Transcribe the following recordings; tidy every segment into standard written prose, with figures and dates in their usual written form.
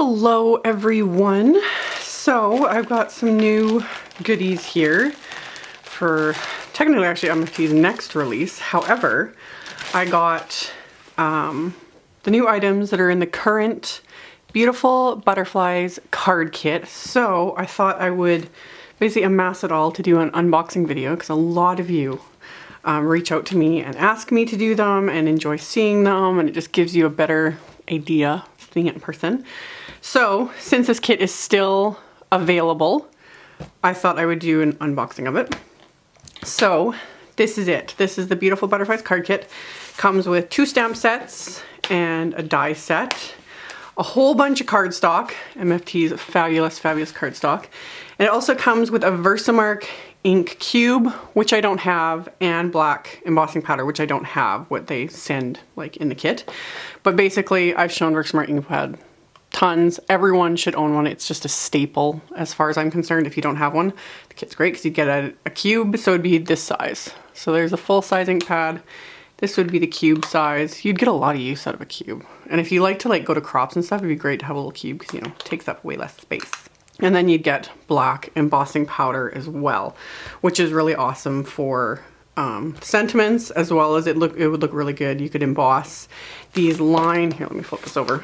Hello everyone. So I've got some new goodies here for technically actually MFT's next release. However, I got the new items that are in the current Beautiful Butterflies card kit. So I thought I would basically amass it all to do an unboxing video because a lot of you reach out to me and ask me to do them and enjoy seeing them, and it just gives you a better idea seeing it in person. So since this kit is still available, I thought I would do an unboxing of it. So this is it. This is the Beautiful Butterflies card kit. Comes with 2 stamp sets and a die set, a whole bunch of cardstock, MFT's fabulous, fabulous cardstock. And it also comes with a Versamark ink cube, which I don't have, and black embossing powder, which I don't have, what they send like in the kit. But basically I've shown Versamark ink pad tons. Everyone should own one. It's just a staple as far as I'm concerned. If you don't have one, the kit's great because you'd get a cube, so it'd be this size. So there's a full size ink pad. This would be the cube size. You'd get a lot of use out of a cube. And if you like to like go to crops and stuff, it'd be great to have a little cube because, you know, it takes up way less space. And then you'd get black embossing powder as well, which is really awesome for sentiments, as well as it would look really good. You could emboss these line, here, let me flip this over.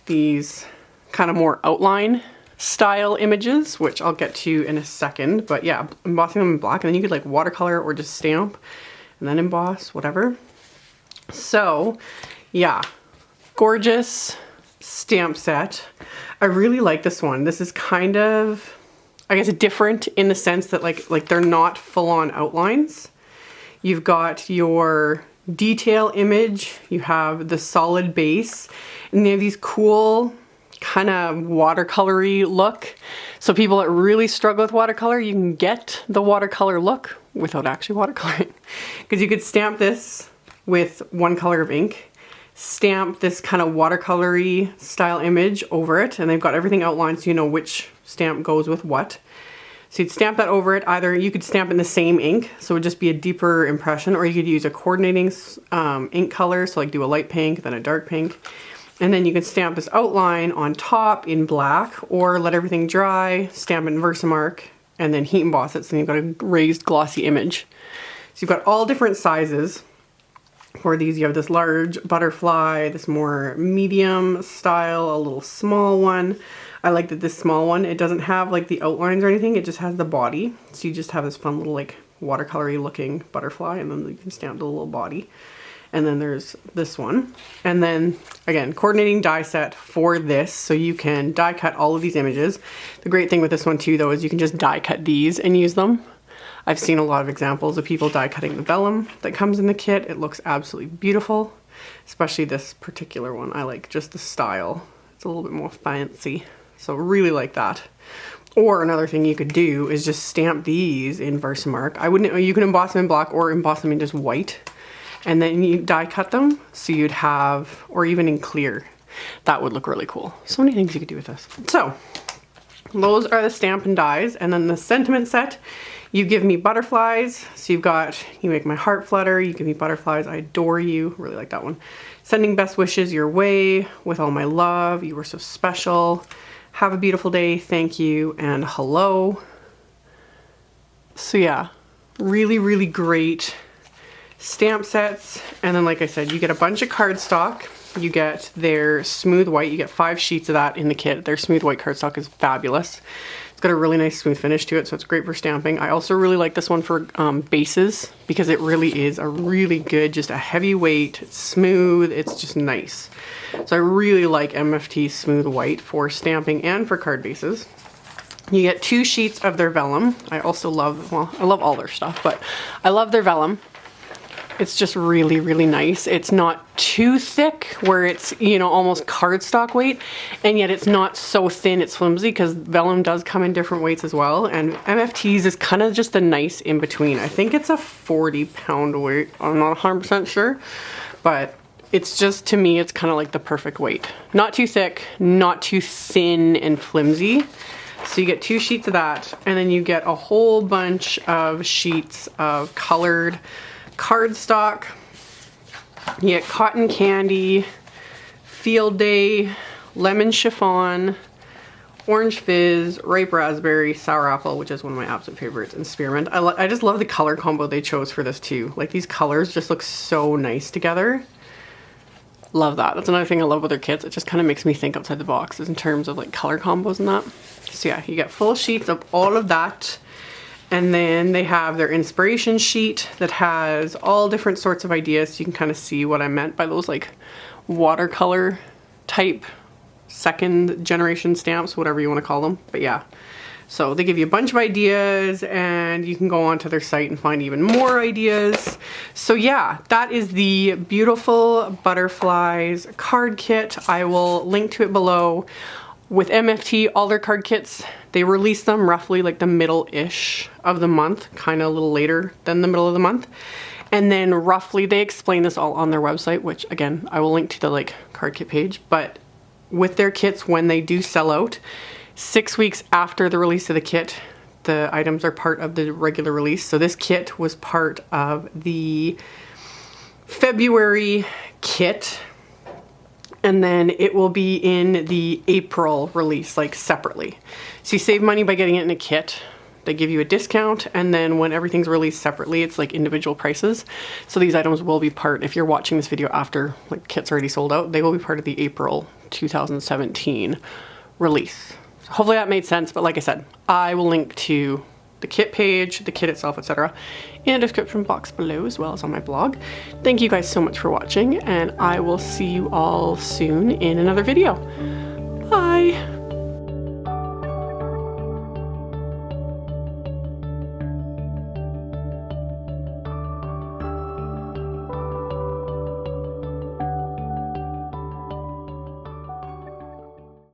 These kind of more outline style images, which I'll get to in a second. But yeah, embossing them in black, and then you could like watercolor or just stamp and then emboss, whatever. So yeah, gorgeous stamp set. I really like this one. This is kind of, I guess, different in the sense that like they're not full-on outlines. You've got your detail image, you have the solid base, and they have these cool kind of watercolory look. So people that really struggle with watercolor, you can get the watercolor look without actually watercoloring. Because you could stamp this with one color of ink, stamp this kind of watercolory style image over it, and they've got everything outlined so you know which stamp goes with what. So you'd stamp that over it. Either you could stamp in the same ink, so it would just be a deeper impression, or you could use a coordinating ink color, so like do a light pink, then a dark pink. And then you can stamp this outline on top in black, or let everything dry, stamp it in Versamark, and then heat emboss it, so you've got a raised glossy image. So you've got all different sizes. For these, you have this large butterfly, this more medium style, a little small one. I like that this small one, it doesn't have like the outlines or anything, it just has the body. So you just have this fun little like watercolory looking butterfly, and then you can stamp the little body. And then there's this one. And then again, coordinating die set for this, so you can die cut all of these images. The great thing with this one too though is you can just die cut these and use them. I've seen a lot of examples of people die cutting the vellum that comes in the kit. It looks absolutely beautiful, especially this particular one. I like just the style. It's a little bit more fancy. So really like that. Or another thing you could do is just stamp these in Versamark. You can emboss them in black or emboss them in just white. And then you die cut them, so you'd have, or even in clear. That would look really cool. So many things you could do with this. So those are the stamp and dies. And then the sentiment set, you give me butterflies. So you've got, you make my heart flutter, you give me butterflies, I adore you, really like that one. Sending best wishes your way, with all my love, you were so special. Have a beautiful day, thank you, and hello. So yeah, really, really great stamp sets. And then like I said, you get a bunch of cardstock. You get their smooth white. You get 5 sheets of that in the kit. Their smooth white cardstock is fabulous. It's got a really nice smooth finish to it, so it's great for stamping. I also really like this one for bases because it really is a really good, just a heavy weight. It's smooth. It's just nice. So I really like MFT smooth white for stamping and for card bases. You get 2 sheets of their vellum. I also love, well, I love all their stuff, but I love their vellum. It's just really, really nice. It's not too thick where it's, you know, almost cardstock weight, and yet it's not so thin it's flimsy, because vellum does come in different weights as well. And MFT's is kind of just a nice in between. I think it's a 40-pound weight. I'm not 100% sure, but it's just, to me, it's kind of like the perfect weight. Not too thick, not too thin and flimsy. So you get 2 sheets of that, and then you get a whole bunch of sheets of colored cardstock. You get cotton candy, field day, lemon chiffon, orange fizz, ripe raspberry, sour apple, which is one of my absolute favorites, and spearmint. I just love the color combo they chose for this too. Like, these colors just look so nice together. Love that. That's another thing I love with their kits. It just kind of makes me think outside the box in terms of like color combos and that. So yeah, you get full sheets of all of that. And then they have their inspiration sheet that has all different sorts of ideas. So you can kind of see what I meant by those like watercolor type second generation stamps, whatever you want to call them. But yeah, so they give you a bunch of ideas and you can go onto their site and find even more ideas. So yeah, that is the Beautiful Butterflies card kit. I will link to it below. With MFT, all their card kits, they release them roughly like the middle-ish of the month, kind of a little later than the middle of the month. And then roughly, they explain this all on their website, which again, I will link to the like card kit page. But with their kits, when they do sell out, 6 weeks after the release of the kit, the items are part of the regular release. So this kit was part of the February kit, and then it will be in the April release, like separately. So you save money by getting it in a kit. They give you a discount, and then when everything's released separately, it's like individual prices. So these items will be part, if you're watching this video after like kit's already sold out, they will be part of the April 2017 release. So hopefully that made sense, but like I said, I will link to the kit page, the kit itself, etc. in the description box below, as well as on my blog. Thank you guys so much for watching, and I will see you all soon in another video. Bye!